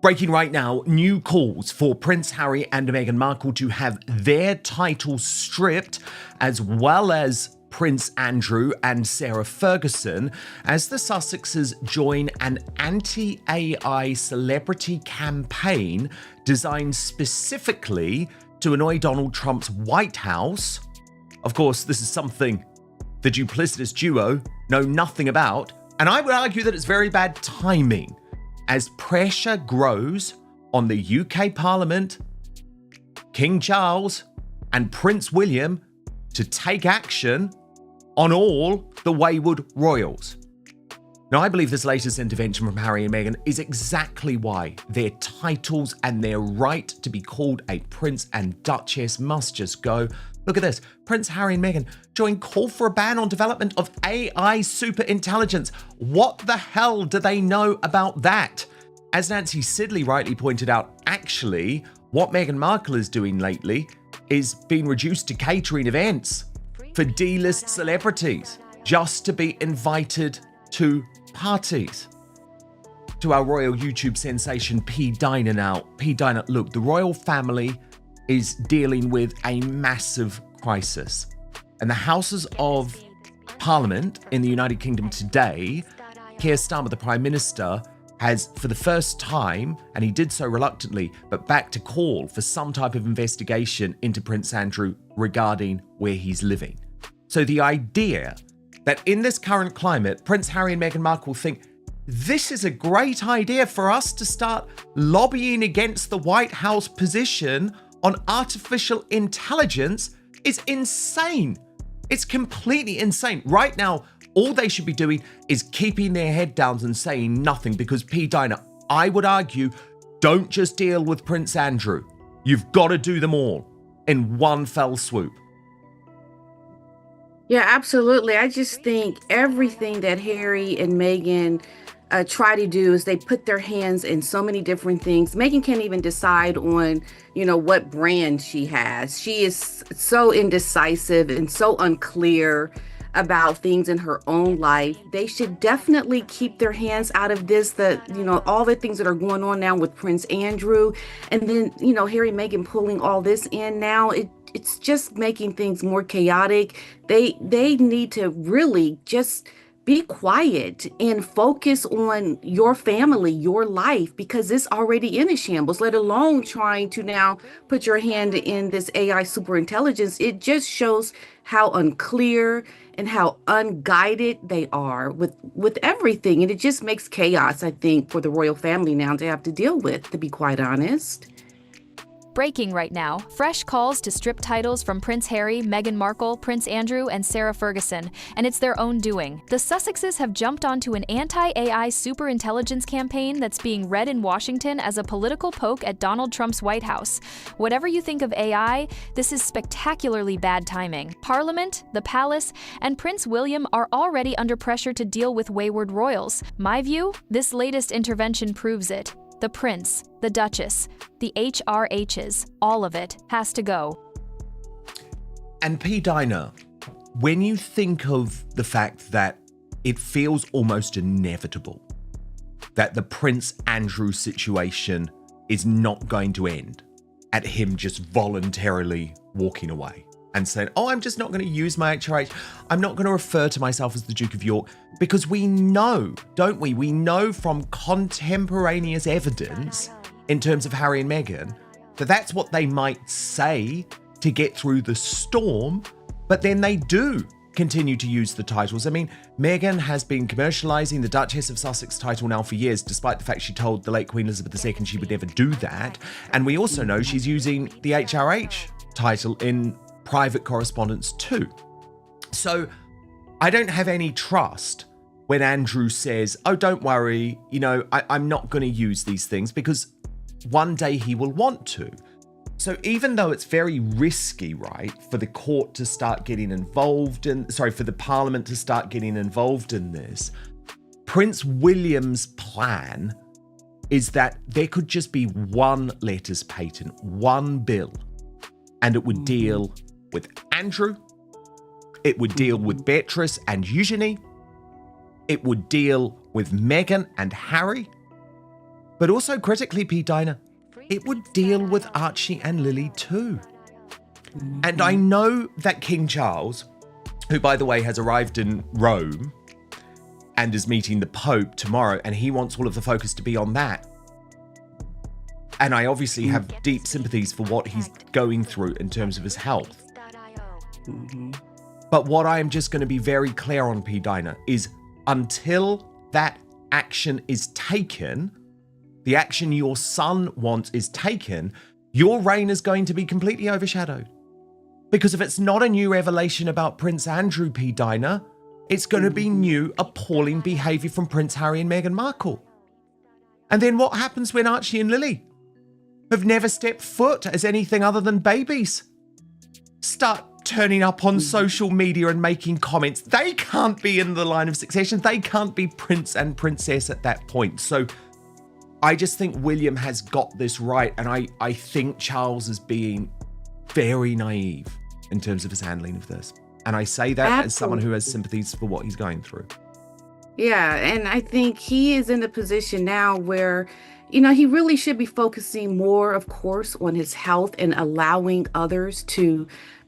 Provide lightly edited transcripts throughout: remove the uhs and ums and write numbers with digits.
Breaking right now, new calls for Prince Harry and Meghan Markle to have their titles stripped, as well as Prince Andrew and Sarah Ferguson, as the Sussexes join an anti-AI celebrity campaign designed specifically to annoy Donald Trump's White House. Of course, this is something the duplicitous duo know nothing about, and I would argue that it's very bad timing as pressure grows on the UK Parliament, King Charles, and Prince William to take action on all the wayward royals. Now, I believe this latest intervention from Harry and Meghan is exactly why their titles and their right to be called a prince and duchess must just go. Look at this. Prince Harry and Meghan join call for a ban on development of AI superintelligence. What the hell do they know about that? As Nancy Sidley rightly pointed out, actually, what Meghan Markle is doing lately is being reduced to catering events for D-list celebrities just to be invited to parties. To our royal YouTube sensation, P. Diner now. P. Diner, look, the royal family is dealing with a massive crisis. And the Houses of Parliament in the United Kingdom today, Keir Starmer, the Prime Minister, has for the first time, and he did so reluctantly, but back to call for some type of investigation into Prince Andrew regarding where he's living. So the idea that in this current climate, Prince Harry and Meghan Markle think this is a great idea for us to start lobbying against the White House position on artificial intelligence is insane. It's completely insane. Right now, all they should be doing is keeping their head down and saying nothing, because P. Diner, I would argue, don't just deal with Prince Andrew. You've got to do them all in one fell swoop. Yeah, absolutely. I just think everything that Harry and Meghan try to do is they put their hands in so many different things. Meghan can't even decide on, what brand she has. She is so indecisive and so unclear about things in her own life. They should definitely keep their hands out of this, all the things that are going on now with Prince Andrew. And then, Harry and Meghan pulling all this in now, it's just making things more chaotic. They need to really just be quiet and focus on your family, your life, because it's already in a shambles, let alone trying to now put your hand in this AI superintelligence. It just shows how unclear and how unguided they are with everything. And it just makes chaos, I think, for the royal family now to have to deal with, to be quite honest. Breaking right now, fresh calls to strip titles from Prince Harry, Meghan Markle, Prince Andrew, and Sarah Ferguson, and it's their own doing. The Sussexes have jumped onto an anti-AI superintelligence campaign that's being read in Washington as a political poke at Donald Trump's White House. Whatever you think of AI, this is spectacularly bad timing. Parliament, the palace, and Prince William are already under pressure to deal with wayward royals. My view? This latest intervention proves it. The prince, the duchess, the HRHs, all of it has to go. And P. Diner, when you think of the fact that it feels almost inevitable that the Prince Andrew situation is not going to end at him just voluntarily walking away and saying, oh, I'm just not going to use my HRH. I'm not going to refer to myself as the Duke of York, because we know, don't we? We know from contemporaneous evidence in terms of Harry and Meghan that that's what they might say to get through the storm, but then they do continue to use the titles. I mean, Meghan has been commercializing the Duchess of Sussex title now for years, despite the fact she told the late Queen Elizabeth II she would never do that. And we also know she's using the HRH title in private correspondence too. So I don't have any trust when Andrew says, oh, don't worry, I'm not going to use these things, because one day he will want to. So even though it's very risky, right, for the court to start getting involved for the Parliament to start getting involved in this, Prince William's plan is that there could just be one letters patent, one bill, and it would deal with Andrew, it would deal with Beatrice and Eugenie, it would deal with Meghan and Harry, But also critically, P. Dinah, it would deal with Archie and Lili too. And I know that King Charles, who, by the way, has arrived in Rome and is meeting the Pope tomorrow, and he wants all of the focus to be on that. And I obviously have deep sympathies for what he's going through in terms of his health. But what I am just going to be very clear on, P. Dinah, is until that action is taken, the action your son wants is taken, your reign is going to be completely overshadowed. Because if it's not a new revelation about Prince Andrew, P. Dinah, it's going to be new, appalling behaviour from Prince Harry and Meghan Markle. And then what happens when Archie and Lili, who've never stepped foot as anything other than babies, start turning up on social media and making comments? They can't be in the line of succession. They can't be prince and princess at that point. So I just think William has got this right. And I think Charles is being very naive in terms of his handling of this. And I say that as someone who has sympathies for what he's going through. Yeah, and I think he is in a position now where, he really should be focusing more, of course, on his health and allowing others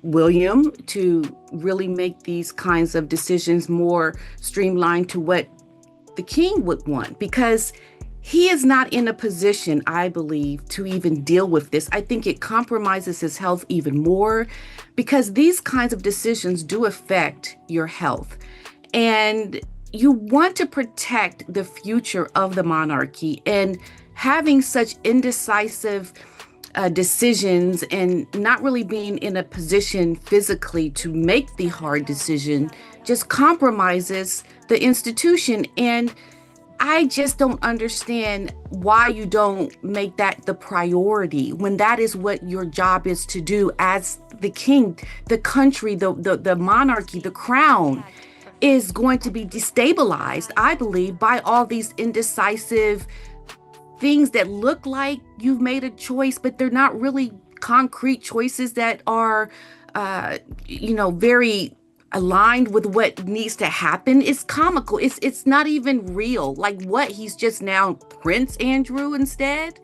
William to really make these kinds of decisions more streamlined to what the king would want, because he is not in a position, I believe, to even deal with this. I think it compromises his health even more, because these kinds of decisions do affect your health. And you want to protect the future of the monarchy, and having such indecisive decisions and not really being in a position physically to make the hard decision just compromises the institution. And I just don't understand why you don't make that the priority when that is what your job is to do as the king. The country, the monarchy, the crown is going to be destabilized, I believe, by all these indecisive things that look like you've made a choice, but they're not really concrete choices that are, very aligned with what needs to happen. It's comical. It's not even real. Like, what, he's just now Prince Andrew instead?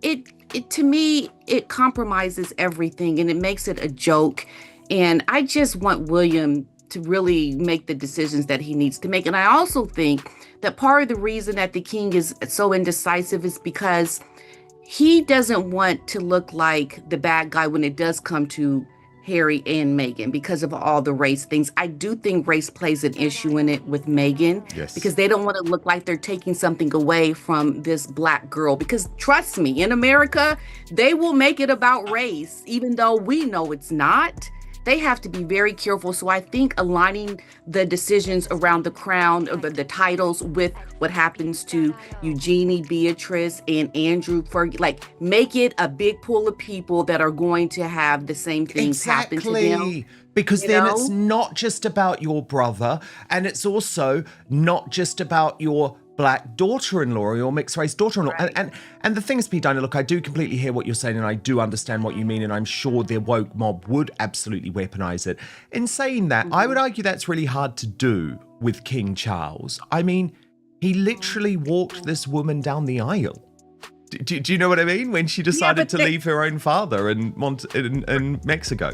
It to me, it compromises everything and it makes it a joke. And I just want William to really make the decisions that he needs to make. And I also think that part of the reason that the king is so indecisive is because he doesn't want to look like the bad guy when it does come to Harry and Meghan, because of all the race things. I do think race plays an issue in it with Meghan, yes, because they don't want to look like they're taking something away from this Black girl. Because trust me, in America, they will make it about race, even though we know it's not. They have to be very careful. So I think aligning the decisions around the crown, or the titles, with what happens to Eugenie, Beatrice, and Andrew, make it a big pool of people that are going to have the same things happen to them. Because it's not just about your brother, and it's also not just about your Black daughter-in-law or your mixed-race daughter-in-law. Right. And the thing is, P. Dinah, look, I do completely hear what you're saying, and I do understand what you mean, and I'm sure the woke mob would absolutely weaponize it. In saying that, I would argue that's really hard to do with King Charles. I mean, he literally walked this woman down the aisle. Do you know what I mean? When she decided to leave her own father in Mexico.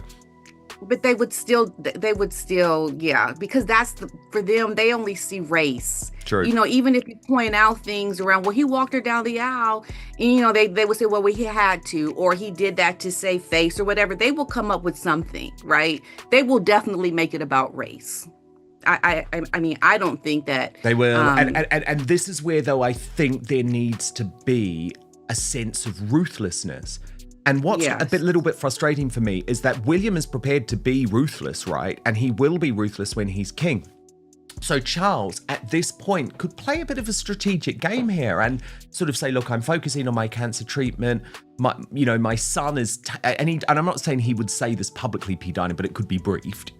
But they would still, because for them, they only see race. True. Even if you point out things around, well, he walked her down the aisle, and, they would say, well, he had to, or he did that to save face or whatever. They will come up with something, right? They will definitely make it about race. I mean, I don't think that they will. And this is where, though, I think there needs to be a sense of ruthlessness. And what's a little bit frustrating for me is that William is prepared to be ruthless, right? And he will be ruthless when he's king. So Charles, at this point, could play a bit of a strategic game here and sort of say, look, I'm focusing on my cancer treatment. My son is, and I'm not saying he would say this publicly, P. Dinah, but it could be briefed.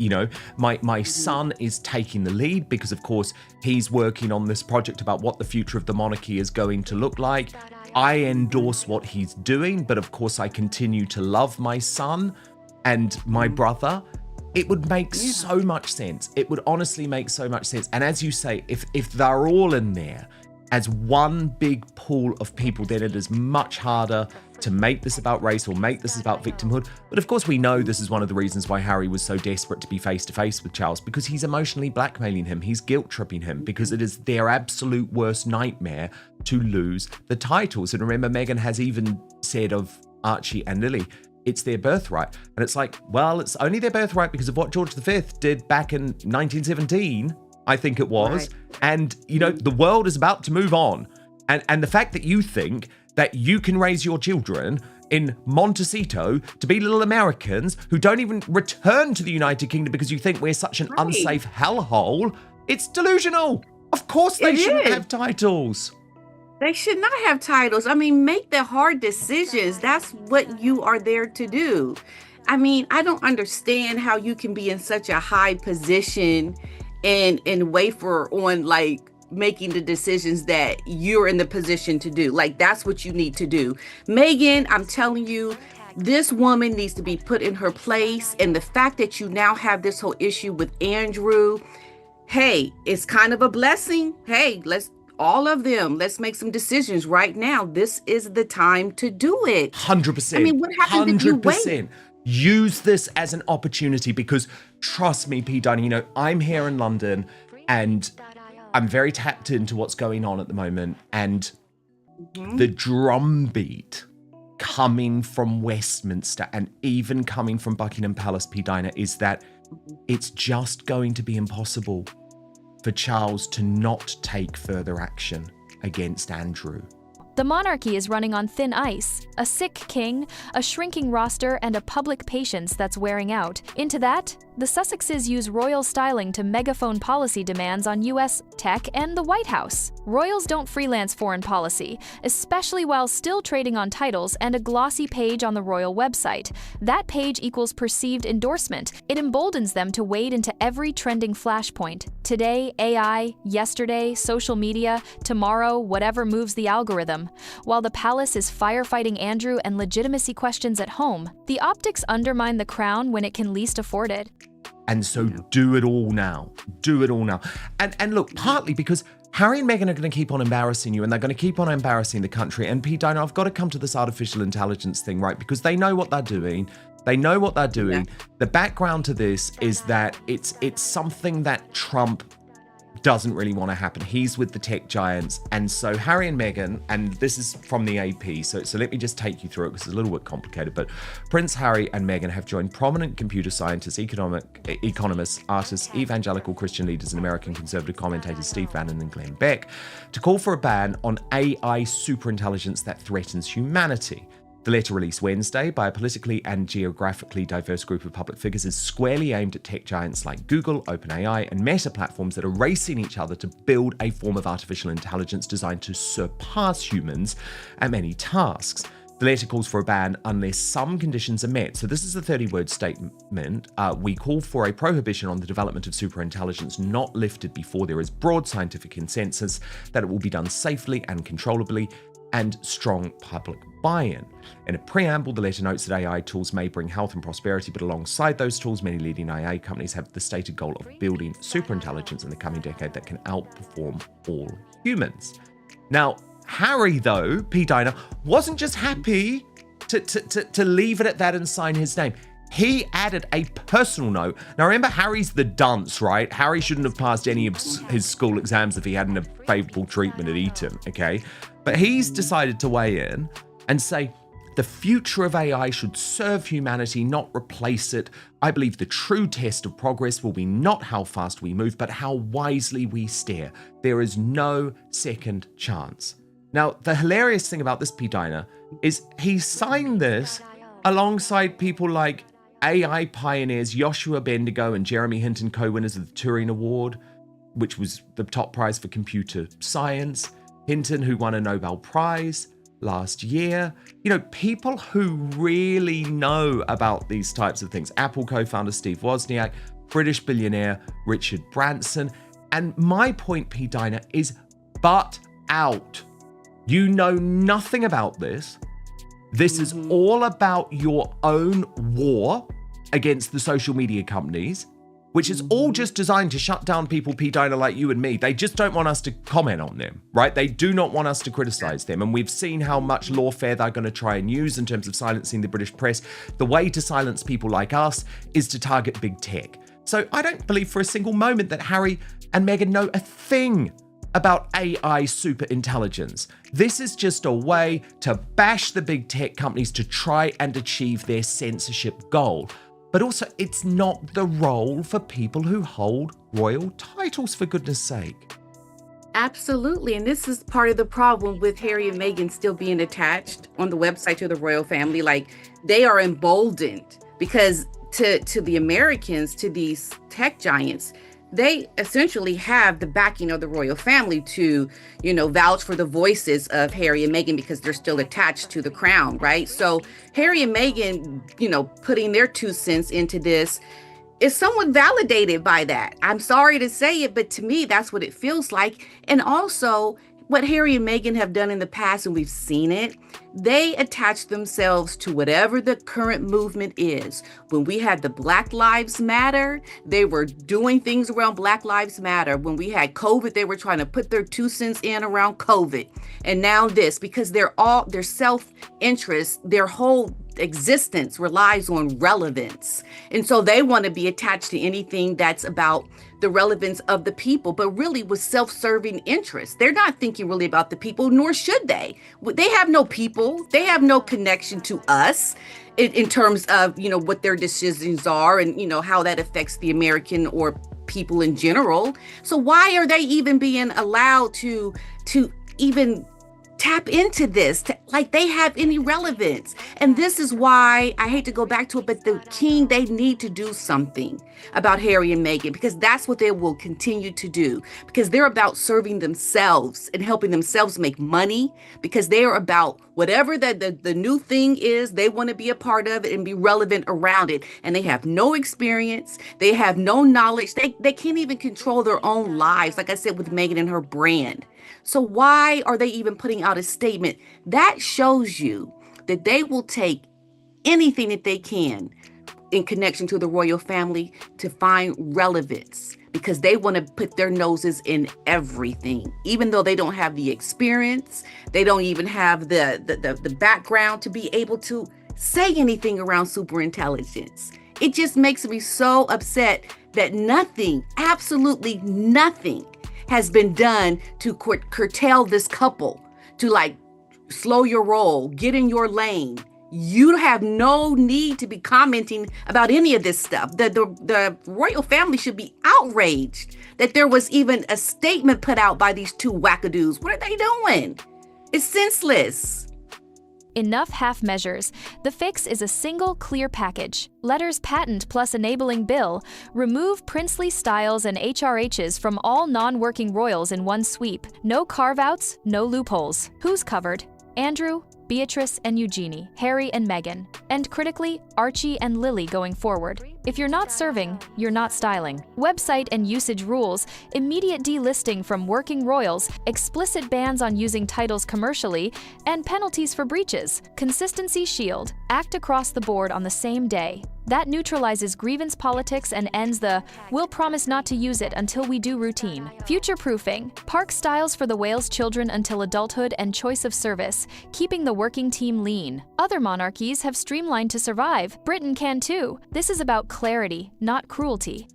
My son is taking the lead because, of course, he's working on this project about what the future of the monarchy is going to look like. I endorse what he's doing, but of course I continue to love my son and my brother. It would make so much sense. It would honestly make so much sense. And as you say, if they're all in there as one big pool of people, then it is much harder to make this about race or make this about victimhood. But of course, we know this is one of the reasons why Harry was so desperate to be face to face with Charles, because he's emotionally blackmailing him. He's guilt tripping him, because it is their absolute worst nightmare to lose the titles. And remember, Meghan has even said of Archie and Lily, it's their birthright. And it's like, well, it's only their birthright because of what George V did back in 1917, I think it was. Right. And, you know, the world is about to move on. And the fact that you think that you can raise your children in Montecito to be little Americans who don't even return to the United Kingdom because you think we're such an unsafe hellhole, it's delusional. Of course they shouldn't have titles. They should not have titles. I mean, make the hard decisions. That's what you are there to do. I mean, I don't understand how you can be in such a high position and waver on like making the decisions that you're in the position to do. Like, that's what you need to do. Meghan, I'm telling you, this woman needs to be put in her place. And the fact that you now have this whole issue with Andrew, hey, it's kind of a blessing. Hey, let's make some decisions right now. This is the time to do it. 100%. I mean, what happens if you wait? Use this as an opportunity, because trust me, P. Dunny, you know, I'm here in London and I'm very tapped into what's going on at the moment. And the drumbeat coming from Westminster and even coming from Buckingham Palace, P. Dinah, is that it's just going to be impossible for Charles to not take further action against Andrew. The monarchy is running on thin ice, a sick king, a shrinking roster, and a public patience that's wearing out. Into that, the Sussexes use royal styling to megaphone policy demands on US tech and the White House. Royals don't freelance foreign policy, especially while still trading on titles and a glossy page on the royal website. That page equals perceived endorsement. It emboldens them to wade into every trending flashpoint. Today, AI, yesterday, social media, tomorrow, whatever moves the algorithm. While the palace is firefighting Andrew and legitimacy questions at home, the optics undermine the crown when it can least afford it. And so do it all now. Do it all now. And look, partly because Harry and Meghan are going to keep on embarrassing you, and they're going to keep on embarrassing the country. And Pete, Dinah, I've got to come to this artificial intelligence thing, right? Because they know what they're doing. They know what they're doing. Yeah. The background to this is that it's something that Trump doesn't really want to happen. He's with the tech giants. And so Harry and Meghan, and this is from the AP, so let me just take you through it because it's a little bit complicated, but Prince Harry and Meghan have joined prominent computer scientists, economists, artists, evangelical Christian leaders, and American conservative commentators Steve Bannon and Glenn Beck to call for a ban on AI superintelligence that threatens humanity. The letter released Wednesday by a politically and geographically diverse group of public figures is squarely aimed at tech giants like Google, OpenAI, and Meta platforms that are racing each other to build a form of artificial intelligence designed to surpass humans at many tasks. The letter calls for a ban unless some conditions are met. So this is the 30-word statement. We call for a prohibition on the development of superintelligence not lifted before there is broad scientific consensus that it will be done safely and controllably, and strong public buy-in. In a preamble, the letter notes that AI tools may bring health and prosperity, but alongside those tools, many leading AI companies have the stated goal of building superintelligence in the coming decade that can outperform all humans. Now, Harry, though, P. Dinah, wasn't just happy to leave it at that and sign his name. He added a personal note. Now, remember, Harry's the dunce, right? Harry shouldn't have passed any of his school exams if he hadn't had favourable treatment at Eton, okay? But he's decided to weigh in and say, the future of AI should serve humanity, not replace it. I believe the true test of progress will be not how fast we move, but how wisely we steer. There is no second chance. Now, the hilarious thing about this, P. Dinah, is he signed this alongside people like AI pioneers Joshua Bendigo and Jeremy Hinton, co-winners of the Turing Award, which was the top prize for computer science. Hinton, who won a Nobel Prize last year. You know, people who really know about these types of things. Apple co-founder Steve Wozniak, British billionaire Richard Branson. And my point, P. Dinah, is butt out. You know nothing about this. This is all about your own war against the social media companies. which is all just designed to shut down people, P. Dinah, like you and me. They just don't want us to comment on them, right? They do not want us to criticize them. And we've seen how much lawfare they're going to try and use in terms of silencing the British press. The way to silence people like us is to target big tech. So I don't believe for a single moment that Harry and Meghan know a thing about AI superintelligence. This is just a way to bash the big tech companies to try and achieve their censorship goal. But also, it's not the role for people who hold royal titles, for goodness sake. Absolutely. And this is part of the problem with Harry and Meghan still being attached on the website to the royal family. Like, they are emboldened because to the Americans, to these tech giants, they essentially have the backing of the royal family to, vouch for the voices of Harry and Meghan because they're still attached to the crown, right? So Harry and Meghan, putting their 2 cents into this is somewhat validated by that. I'm sorry to say it, but to me, that's what it feels like. And also, what Harry and Meghan have done in the past, and we've seen it, they attach themselves to whatever the current movement is. When we had the Black Lives Matter, they were doing things around Black Lives Matter. When we had COVID, they were trying to put their 2 cents in around COVID. And now this, because their self-interest, their whole existence relies on relevance. And so they want to be attached to anything that's about the relevance of the people, but really with self-serving interests. They're not thinking really about the people, nor should they. They have no people. They have no connection to us in terms of, what their decisions are and, how that affects the American or people in general. So why are they even being allowed to even tap into this, like they have any relevance? And this is why I hate to go back to it, but the king, they need to do something about Harry and Meghan, because that's what they will continue to do, because they're about serving themselves and helping themselves make money, because they are about whatever the new thing is, they want to be a part of it and be relevant around it. And they have no experience. They have no knowledge. They can't even control their own lives, like I said, with Meghan and her brand. So why are they even putting out a statement? That shows you that they will take anything that they can in connection to the royal family to find relevance, because they want to put their noses in everything, even though they don't have the experience. They don't even have the background to be able to say anything around superintelligence. It just makes me so upset that nothing, absolutely nothing, has been done to curtail this couple, to slow your roll, get in your lane. You have no need to be commenting about any of this stuff. The royal family should be outraged that there was even a statement put out by these 2 wackadoos. What are they doing? It's senseless. Enough half measures. The fix is a single, clear package. Letters patent plus enabling bill. Remove princely styles and HRHs from all non-working royals in one sweep. No carve-outs, no loopholes. Who's covered? Andrew, Beatrice and Eugenie, Harry and Meghan, and critically, Archie and Lily going forward. If you're not serving, you're not styling. Website and usage rules, immediate delisting from working royals, explicit bans on using titles commercially, and penalties for breaches. Consistency shield, act across the board on the same day. That neutralizes grievance politics and ends the "we'll promise not to use it until we do" routine. Future-proofing, park styles for the whale's children until adulthood and choice of service, keeping the working team lean. Other monarchies have streamlined to survive. Britain can too. This is about clarity, not cruelty.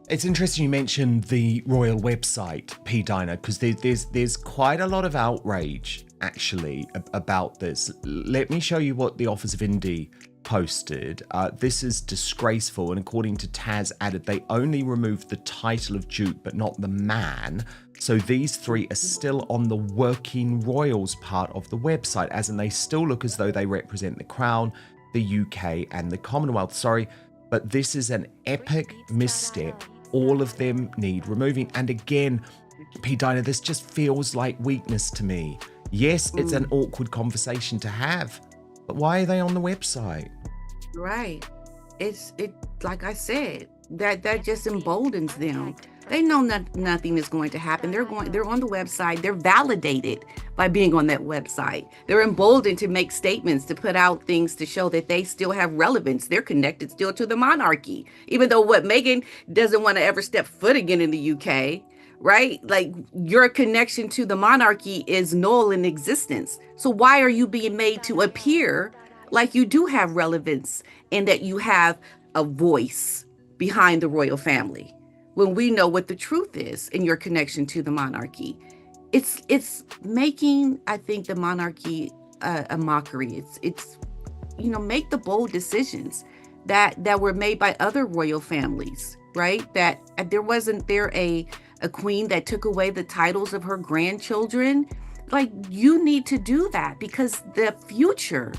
It's interesting you mentioned the royal website, P. Dinah, because there's quite a lot of outrage, actually, about this. Let me show you what the Office of Indy posted. This is disgraceful, and according to Taz added, they only removed the title of Duke, but not the man. So these 3 are still on the working royals part of the website, as in they still look as though they represent the Crown, the UK, and the Commonwealth. Sorry, but this is an epic misstep. All of them need removing. And again, P. Dinah, this just feels like weakness to me. Yes, it's an awkward conversation to have, but why are they on the website? Right. It like I said, that just emboldens them. They know nothing is going to happen. They're on the website. They're validated by being on that website. They're emboldened to make statements, to put out things to show that they still have relevance. They're connected still to the monarchy, even though what Meghan doesn't want to ever step foot again in the UK, right? Like, your connection to the monarchy is null in existence. So why are you being made to appear like you do have relevance and that you have a voice behind the royal family, when we know what the truth is in your connection to the monarchy? It's making, I think, the monarchy a mockery. It's make the bold decisions that were made by other royal families, right? That there wasn't there a queen that took away the titles of her grandchildren. Like, you need to do that because the future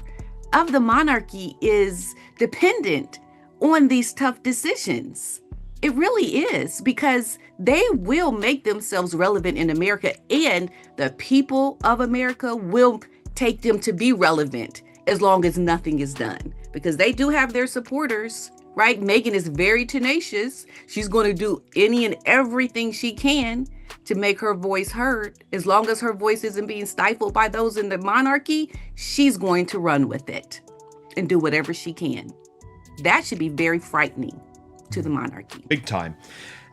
of the monarchy is dependent on these tough decisions. It really is, because they will make themselves relevant in America, and the people of America will take them to be relevant as long as nothing is done, because they do have their supporters, right? Meghan is very tenacious. She's going to do any and everything she can to make her voice heard. As long as her voice isn't being stifled by those in the monarchy, she's going to run with it and do whatever she can. That should be very frightening to the monarchy. Big time.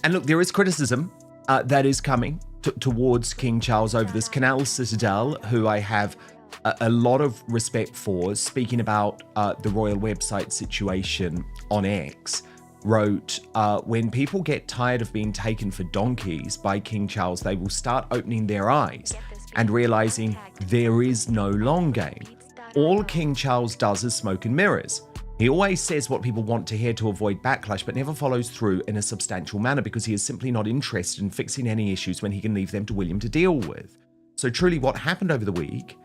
And look, there is criticism that is coming towards King Charles over this. Canal Citadel, who I have a lot of respect for, speaking about the royal website situation on X, wrote, when people get tired of being taken for donkeys by King Charles, they will start opening their eyes and realizing there is no long game. All King Charles does is smoke and mirrors. He always says what people want to hear to avoid backlash, but never follows through in a substantial manner because he is simply not interested in fixing any issues when he can leave them to William to deal with. So truly what happened over the week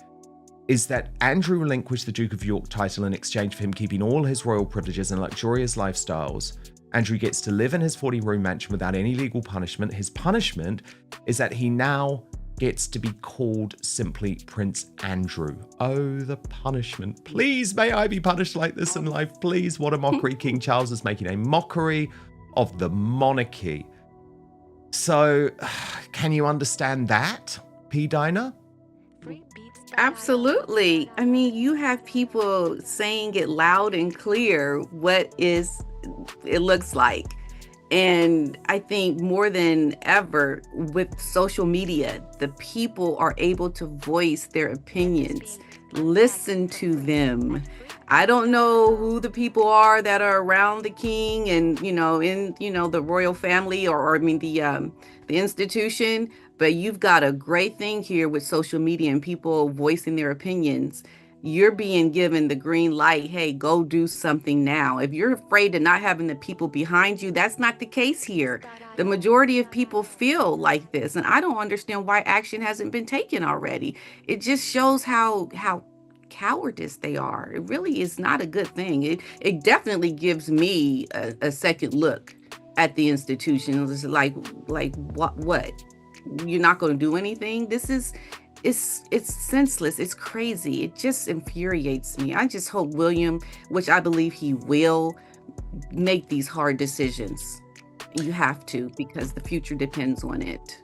is that Andrew relinquished the Duke of York title in exchange for him keeping all his royal privileges and luxurious lifestyles. Andrew gets to live in his 40-room mansion without any legal punishment. His punishment is that he now gets to be called simply Prince Andrew. Oh, the punishment. Please, may I be punished like this in life? Please, what a mockery. King Charles is making a mockery of the monarchy. So, can you understand that, P. Dinah? Absolutely. I mean, you have people saying it loud and clear what it looks like. And I think more than ever with social media, the people are able to voice their opinions. Listen to them. I don't know who the people are that are around the king and, the royal family or the institution, but you've got a great thing here with social media and people voicing their opinions. You're being given the green light. Hey, go do something now. If you're afraid of not having the people behind you, that's not the case here. The majority of people feel like this, and I don't understand why action hasn't been taken already. It just shows how cowardice they are. It really is not a good thing. It definitely gives me a second look at the institution. It's like what? You're not going to do anything? It's senseless. It's crazy. It just infuriates me. I just hope William, which I believe he will, make these hard decisions. You have to, because the future depends on it.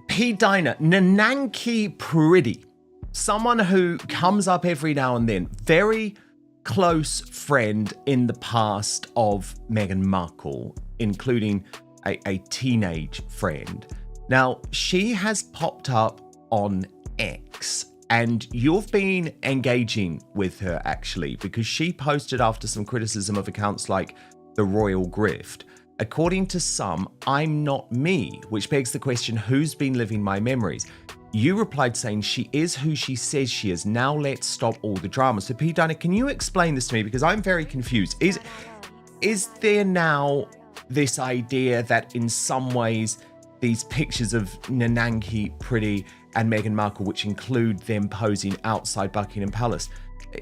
P. Dinah, Ninaki Priddy, someone who comes up every now and then, very close friend in the past of Meghan Markle, including a teenage friend. Now, she has popped up on X, and you've been engaging with her actually, because she posted after some criticism of accounts like the Royal Grift. According to some, I'm not me, which begs the question, who's been living my memories? You replied saying she is who she says she is. Now let's stop all the drama. So P. Dinah, can you explain this to me? Because I'm very confused. Is there now this idea that in some ways these pictures of Ninaki Priddy and Meghan Markle, which include them posing outside Buckingham Palace,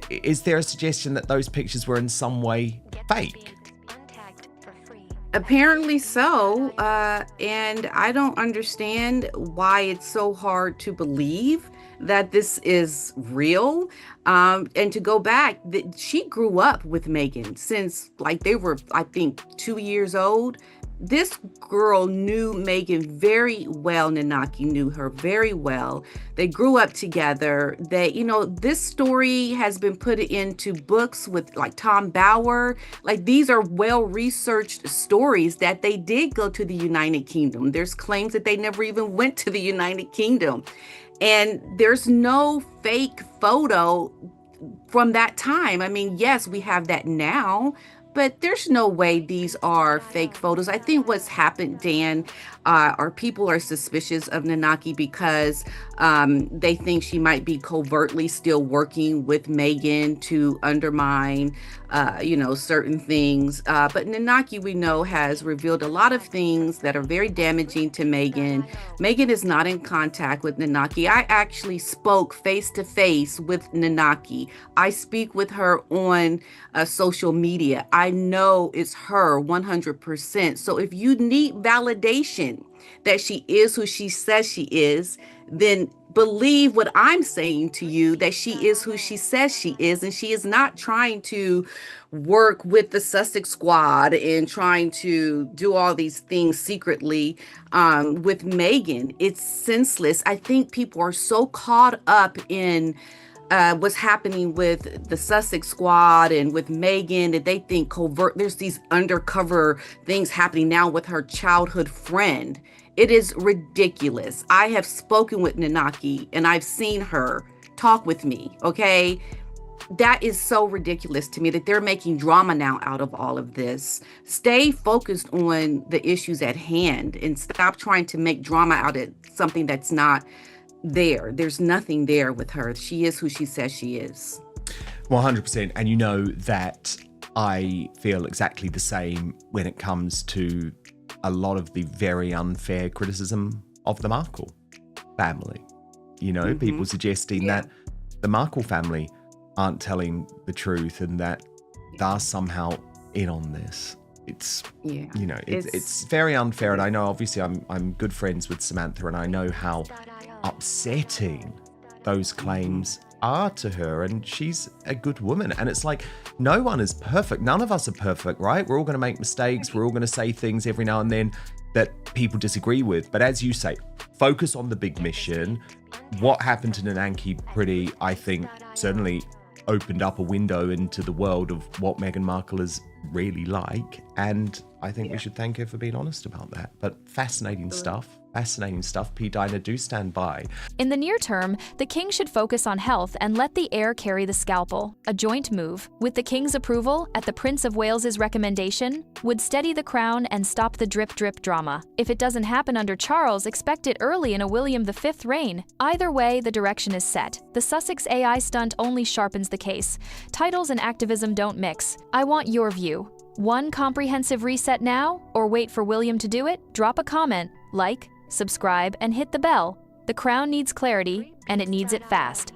is there a suggestion that those pictures were in some way fake? Apparently so, and I don't understand why it's so hard to believe that this is real. And to go back, she grew up with Meghan since they were, I think, 2 years old. this girl knew Meghan very well. Ninaki knew her very well. They grew up together. This story has been put into books with like Tom Bauer. Like, these are well-researched stories that they did go to the United Kingdom. There's claims that they never even went to the United Kingdom. And there's no fake photo from that time. I mean, yes, we have that now, but there's no way these are fake photos. I think what's happened, Dan, are people are suspicious of Ninaki because they think she might be covertly still working with Meghan to undermine, certain things. But Ninaki, we know, has revealed a lot of things that are very damaging to Meghan. Meghan is not in contact with Ninaki. I actually spoke face to face with Ninaki. I speak with her on social media. I know it's her 100%. So if you need validation that she is who she says she is, then believe what I'm saying to you, that she is who she says she is. And she is not trying to work with the Sussex squad and trying to do all these things secretly with Meghan. It's senseless. I think people are so caught up in what's happening with the Sussex squad and with Meghan that they think there's these undercover things happening now with her childhood friend. It is ridiculous. I have spoken with Ninaki and I've seen her talk with me, okay? That is so ridiculous to me that they're making drama now out of all of this. Stay focused on the issues at hand and stop trying to make drama out of something that's not there. There's nothing there with her. She is who she says she is. 100%. And you know that I feel exactly the same when it comes to a lot of the very unfair criticism of the Markle family. People suggesting that the Markle family aren't telling the truth and that they're somehow in on this. It's very unfair. And I know, obviously, I'm good friends with Samantha, and I know how upsetting those claims are to her, and she's a good woman. And it's like, no one is perfect. None of us are perfect, right? We're all going to make mistakes. We're all going to say things every now and then that people disagree with. But as you say, focus on the big mission. What happened to Ninaki Priddy, I think, certainly opened up a window into the world of what Meghan Markle is really like. And I think we should thank her for being honest about that. But fascinating stuff. Fascinating stuff. P. Dinah, do stand by. In the near term, the king should focus on health and let the heir carry the scalpel. A joint move, with the king's approval, at the Prince of Wales's recommendation, would steady the crown and stop the drip-drip drama. If it doesn't happen under Charles, expect it early in a William V reign. Either way, the direction is set. The Sussex AI stunt only sharpens the case. Titles and activism don't mix. I want your view. One comprehensive reset now, or wait for William to do it? Drop a comment, like, subscribe, and hit the bell. The crown needs clarity, and it needs it fast.